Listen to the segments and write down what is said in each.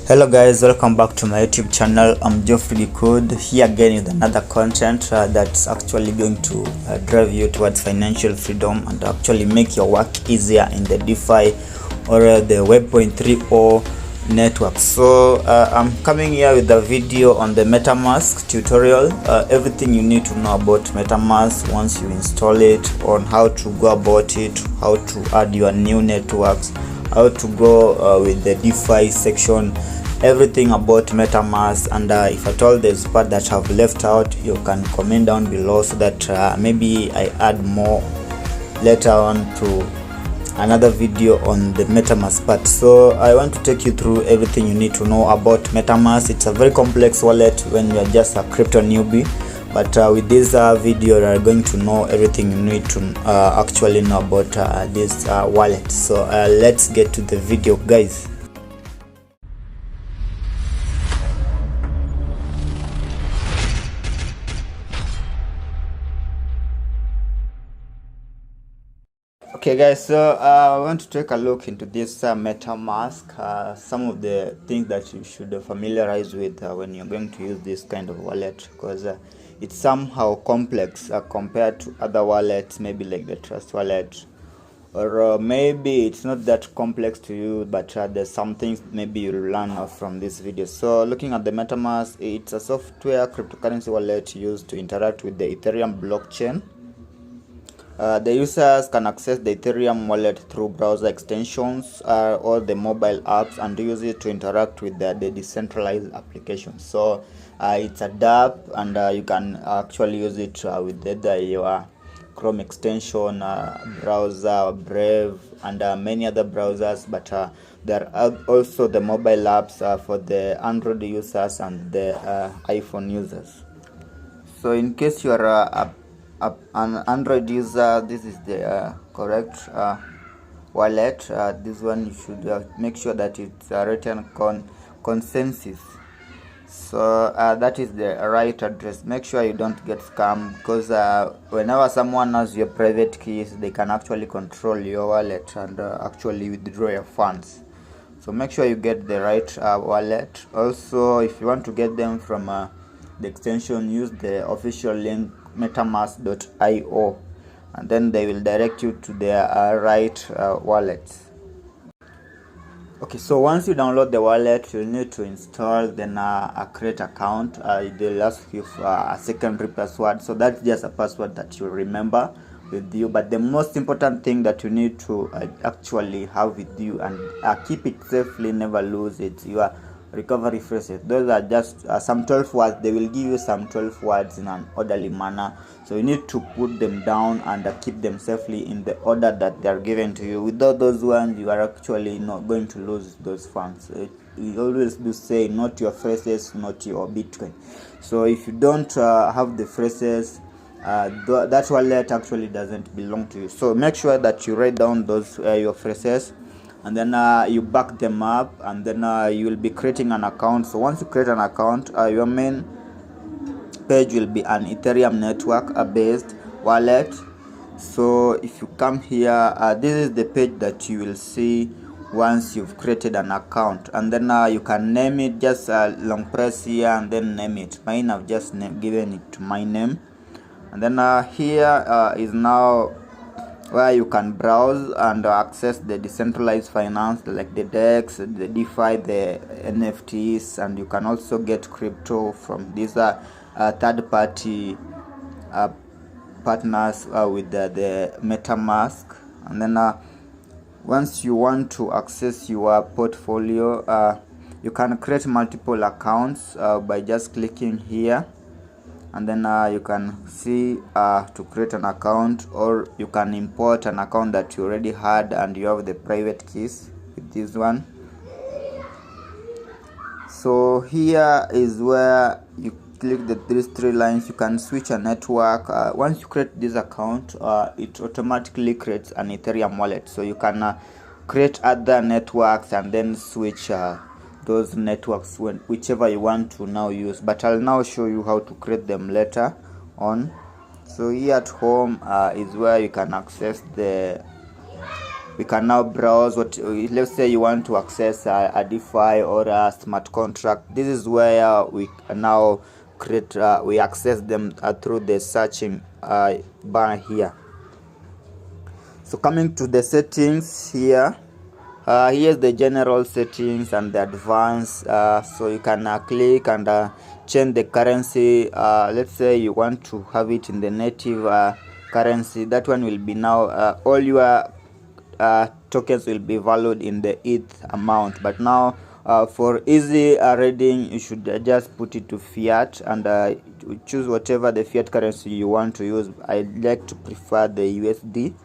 Hello guys, welcome back to my YouTube channel. I'm Geoffrey Code here again with another content that's actually going to drive you towards financial freedom and actually make your work easier in the DeFi or the Web 3.0 network. So I'm coming here with a video on the MetaMask tutorial, everything you need to know about MetaMask once you install it, on how to go about it, how to add your new networks, how to go with the DeFi section, everything about MetaMask. And if at all there's part that I've left out, you can comment down below so that maybe I add more later on to another video on the MetaMask part. So I want to take you through everything you need to know about MetaMask. It's a very complex wallet when you're just a crypto newbie, but with this video you are going to know everything you need to actually know about this wallet. So let's get to the video, guys. Okay guys, so I want to take a look into this MetaMask, some of the things that you should familiarize with when you're going to use this kind of wallet, because it's somehow complex compared to other wallets, maybe like the Trust wallet, or maybe it's not that complex to you, but there's some things maybe you'll learn from this video. So looking at the MetaMask, it's a software cryptocurrency wallet used to interact with the Ethereum blockchain. The users can access the Ethereum wallet through browser extensions or the mobile apps and use it to interact with the decentralized applications. So it's a dApp, and you can actually use it with either your Chrome extension, browser, Brave, and many other browsers. But there are also the mobile apps for the Android users and the iPhone users. So in case you are an Android user, this is the correct wallet. This one you should make sure that it's written consensus. So that is the right address. Make sure you don't get scammed, because whenever someone has your private keys, they can actually control your wallet and actually withdraw your funds. So make sure you get the right wallet. Also, if you want to get them from the extension, use the official link metamask.io, and then they will direct you to their right wallets. Okay, so once you download the wallet, you'll need to install, then create account. They'll ask you for a secondary password, so that's just a password that you'll remember with you. But the most important thing that you need to actually have with you and keep it safely, never lose it, your recovery phrases. Those are just some 12 words. They will give you some 12 words in an orderly manner, so you need to put them down and keep them safely in the order that they are given to you. Without those ones, you are actually not going to lose those funds. We always do say, not your phrases, not your Bitcoin. So if you don't have the phrases, that wallet actually doesn't belong to you. So make sure that you write down those your phrases, and then you back them up, and then you will be creating an account. So once you create an account, your main page will be an Ethereum network based wallet. So if you come here, this is the page that you will see once you've created an account, and then you can name it. Just long press here and then name it. Mine, I've just given it my name, and then here is now where you can browse and access the decentralized finance like the DEX, the DeFi, the NFTs, and you can also get crypto from these third-party partners with the MetaMask. And then once you want to access your portfolio, you can create multiple accounts by just clicking here, and then you can see to create an account, or you can import an account that you already had and you have the private keys with this one. So here is where you click these three lines. You can switch a network. Once you create this account, it automatically creates an Ethereum wallet, so you can create other networks and then switch those networks whichever you want to now use. But I'll now show you how to create them later on. So here at home is where you can access the we can now browse what, let's say you want to access a DeFi or a smart contract. This is where we now create, we access them through the searching bar here. So coming to the settings here, here's the general settings and the advanced. So you can click and change the currency. Let's say you want to have it in the native currency. That one will be now, all your tokens will be valued in the ETH amount. But now for easy reading, you should just put it to fiat and choose whatever the fiat currency you want to use. I like to prefer the USD.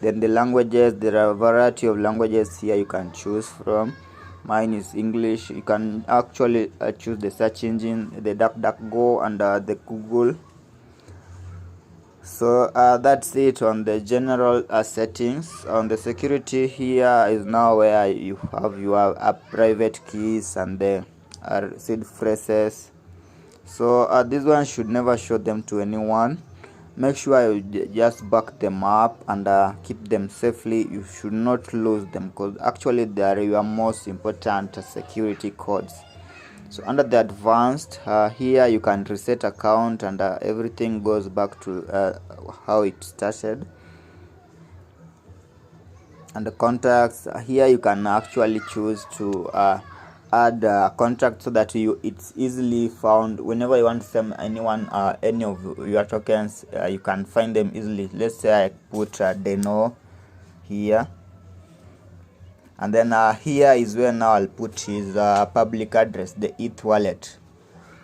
Then the languages, there are a variety of languages here you can choose from. Mine is English. You can actually choose the search engine, the DuckDuckGo and the Google. So that's it on the general settings. On the security, here is now where you have your private keys and the seed phrases. So this one should never show them to anyone. Make sure you just back them up and keep them safely. You should not lose them, because actually they are your most important security codes. So under the advanced, here you can reset account and everything goes back to how it started. And the contacts, here you can actually choose to add a contact so that it's easily found whenever you want to send anyone any of your tokens. You can find them easily. Let's say I put Deno here, and then here is where now I'll put his public address, the ETH wallet,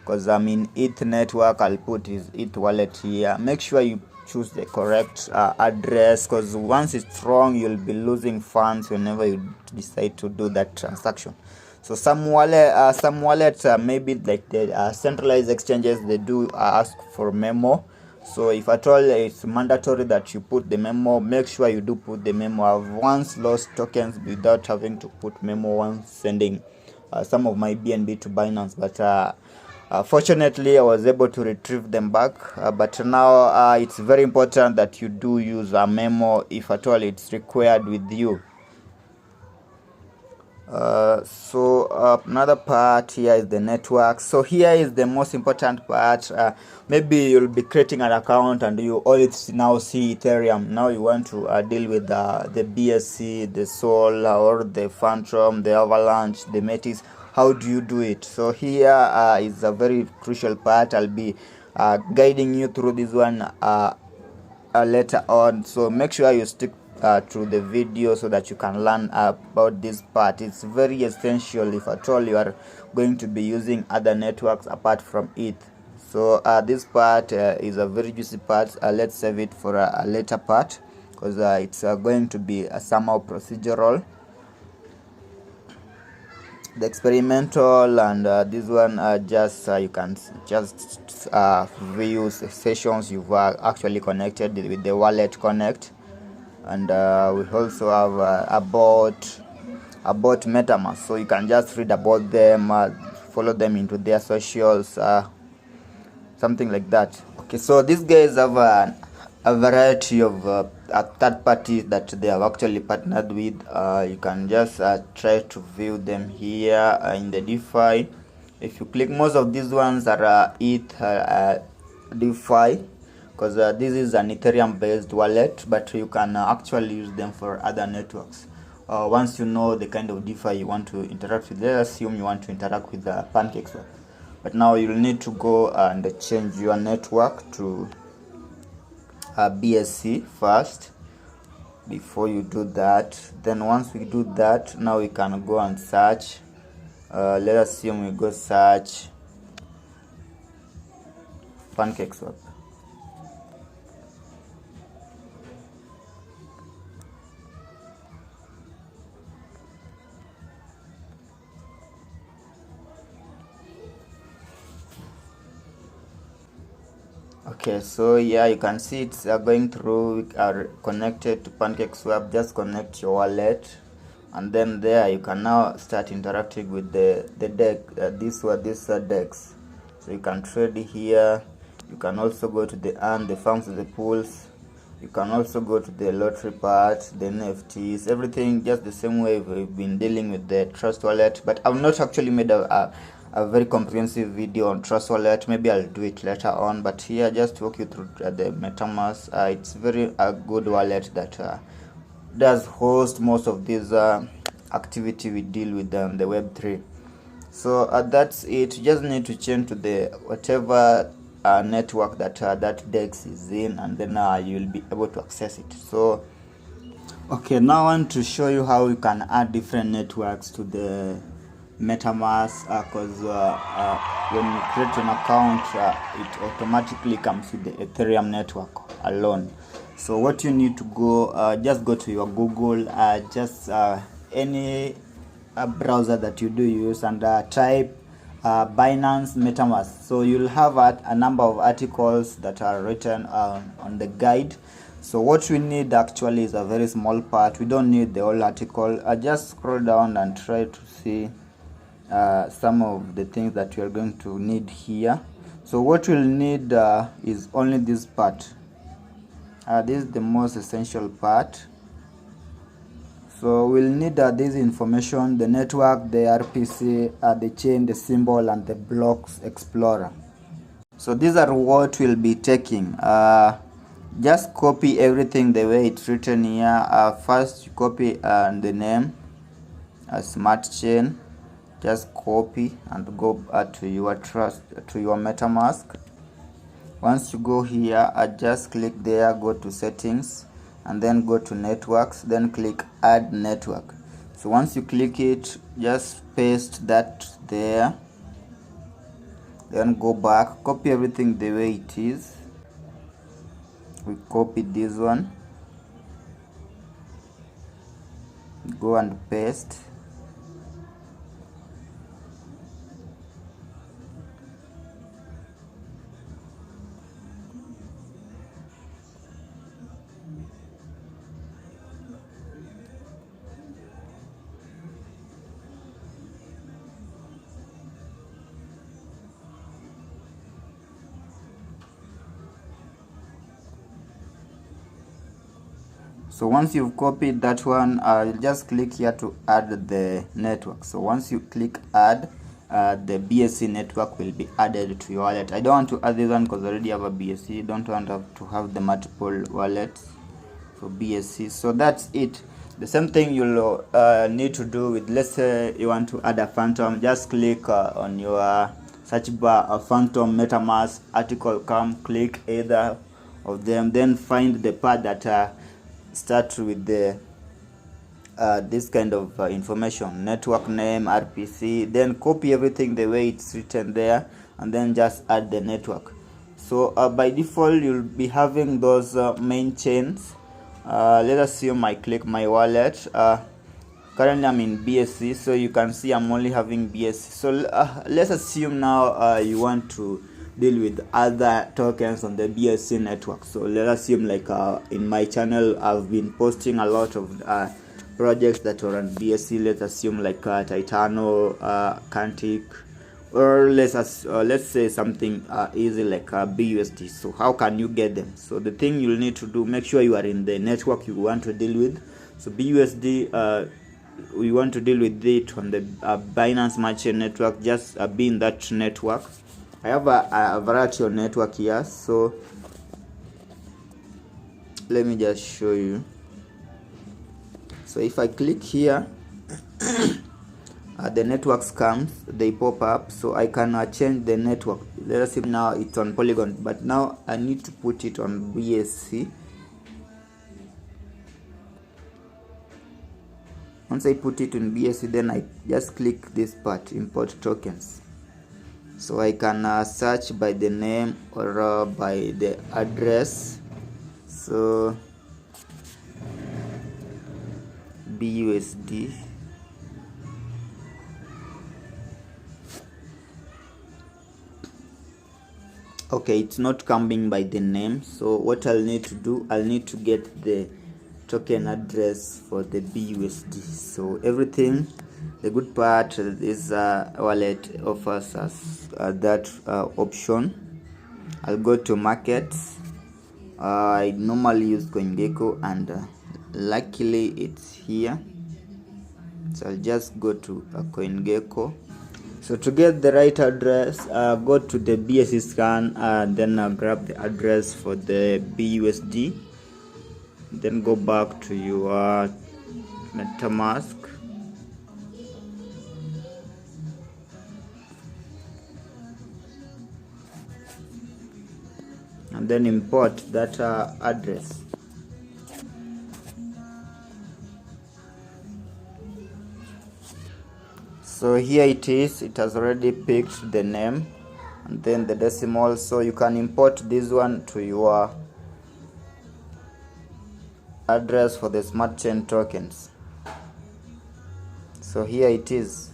because I'm in ETH network. I'll put his ETH wallet here. Make sure you choose the correct address, because once it's wrong, you'll be losing funds whenever you decide to do that transaction. So some wallets, maybe like the centralized exchanges, they do ask for memo. So if at all it's mandatory that you put the memo, make sure you do put the memo. I've once lost tokens without having to put memo once sending some of my BNB to Binance, but fortunately I was able to retrieve them back. But now it's very important that you do use a memo if at all it's required with you. So another part here is the network. So here is the most important part. Maybe you'll be creating an account and you always now see Ethereum. Now you want to deal with the BSC, the Sol, or the Phantom, the Avalanche, the METIS. How do you do it? So here is a very crucial part. I'll be guiding you through this one later on. So make sure you stick through the video so that you can learn about this part. It's very essential if at all you are going to be using other networks apart from ETH. So this part is a very juicy part. Let's save it for a later part, because it's going to be somehow procedural. The experimental and this one just you can just view sessions you've actually connected with the wallet connect. And we also have about MetaMask, so you can just read about them, follow them into their socials, something like that. Okay, so these guys have a variety of third parties that they have actually partnered with. You can just try to view them here in the DeFi. If you click, most of these ones are ETH DeFi, because this is an Ethereum based wallet, but you can actually use them for other networks. Once you know the kind of DeFi you want to interact with, let's assume you want to interact with the PancakeSwap, but now you'll need to go and change your network to BSC first before you do that. Then once we do that, now we can go and search. Let us assume we go search PancakeSwap. Okay, so yeah, you can see it's going through. We are connected to PancakeSwap. Just connect your wallet, and then there you can now start interacting with the DEX. This DEX. So you can trade here. You can also go to the farms, the pools. You can also go to the lottery part, the NFTs, everything just the same way we've been dealing with the Trust Wallet. But I've not actually made a very comprehensive video on Trust Wallet. Maybe I'll do it later on, but here just walk you through the MetaMask. It's very good wallet that does host most of these activity we deal with the Web3. So that's it. You just need to change to the whatever network that that DEX is in, and then you'll be able to access it. So okay, now I want to show you how you can add different networks to the MetaMask, because when you create an account, it automatically comes with the Ethereum network alone. So what you need to go, just go to your Google, just any browser that you do use, and type Binance MetaMask. So you'll have a number of articles that are written on the guide. So what we need actually is a very small part. We don't need the whole article. Just scroll down and try to see some of the things that you are going to need here. So what we'll need is only this part. This is the most essential part. So we'll need this information: the network, the RPC, the chain, the symbol, and the blocks explorer. So these are what we'll be taking. Just copy everything the way it's written here. First you copy the name, smart chain. Just copy and go to your MetaMask. Once you go here, just click there, go to settings, and then go to networks, then click add network. So once you click it, just paste that there, then go back, copy everything the way it is. We copied this one, go and paste. So once you've copied that one, just click here to add the network. So once you click add, the BSC network will be added to your wallet. I don't want to add this one because I already have a BSC. Don't want to have the multiple wallets for BSC. So that's it. The same thing you'll need to do with, let's say you want to add a phantom. Just click on your search bar, a phantom MetaMask article, come click either of them, then find the part that start with the this kind of information: network name, RPC, then copy everything the way it's written there, and then just add the network. So by default you'll be having those main chains. Let's assume I click my wallet. Currently I'm in BSC, so you can see I'm only having BSC. So let's assume now you want to deal with other tokens on the BSC network. So let's assume, like in my channel I've been posting a lot of projects that are on BSC. Let's assume like Titano, Cantic, or let's say something easy like BUSD. So how can you get them? So the thing you'll need to do, make sure you are in the network you want to deal with. So BUSD, we want to deal with it on the Binance Smart Chain network. Just be in that network. I have a variety of network here, so let me just show you. So if I click here, the networks comes, they pop up, so I can change the network. Let's see, now it's on Polygon, but now I need to put it on BSC. Once I put it on BSC, then I just click this part, import tokens. So I can search by the name or by the address. So BUSD. Okay, it's not coming by the name. So what I'll need to do, I'll need to get the token address for the BUSD. So everything, the good part is wallet offers us that option. I'll go to markets, I normally use CoinGecko, and luckily it's here. So I'll just go to CoinGecko. So to get the right address, go to the BSC scan, and then grab the address for the BUSD. Then go back to your MetaMask. And then import that address. So here it is. It has already picked the name and then the decimal, so you can import this one to your address for the smart chain tokens. So here it is.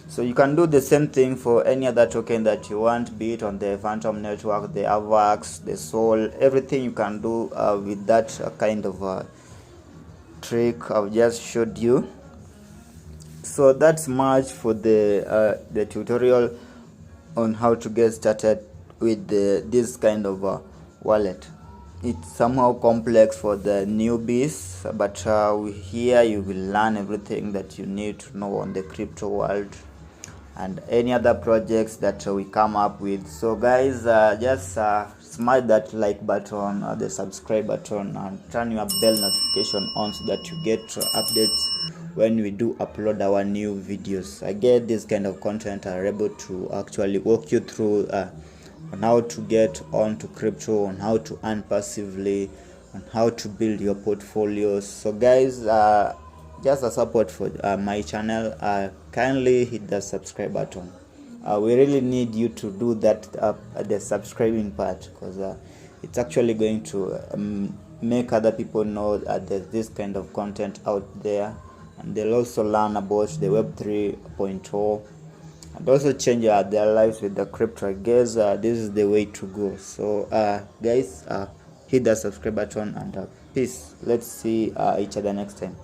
So you can do the same thing for any other token that you want, be it on the Phantom network, the AVAX, the Sol, everything you can do with that kind of trick I've just showed you. So that's much for the tutorial on how to get started with this kind of wallet. It's somehow complex for the newbies, but here you will learn everything that you need to know on the crypto world and any other projects that we come up with. So guys, just smash that like button, the subscribe button, and turn your bell notification on so that you get updates when we do upload our new videos. I get this kind of content are able to actually walk you through on how to get onto crypto, on how to earn passively, on how to build your portfolios. So guys, just a support for my channel, kindly hit the subscribe button. We really need you to do that, the subscribing part, because it's actually going to make other people know that there's this kind of content out there, and they'll also learn about the Web 3.0 and also change their lives with the crypto. I guess this is the way to go. So guys, hit the subscribe button, and peace. Let's see each other next time.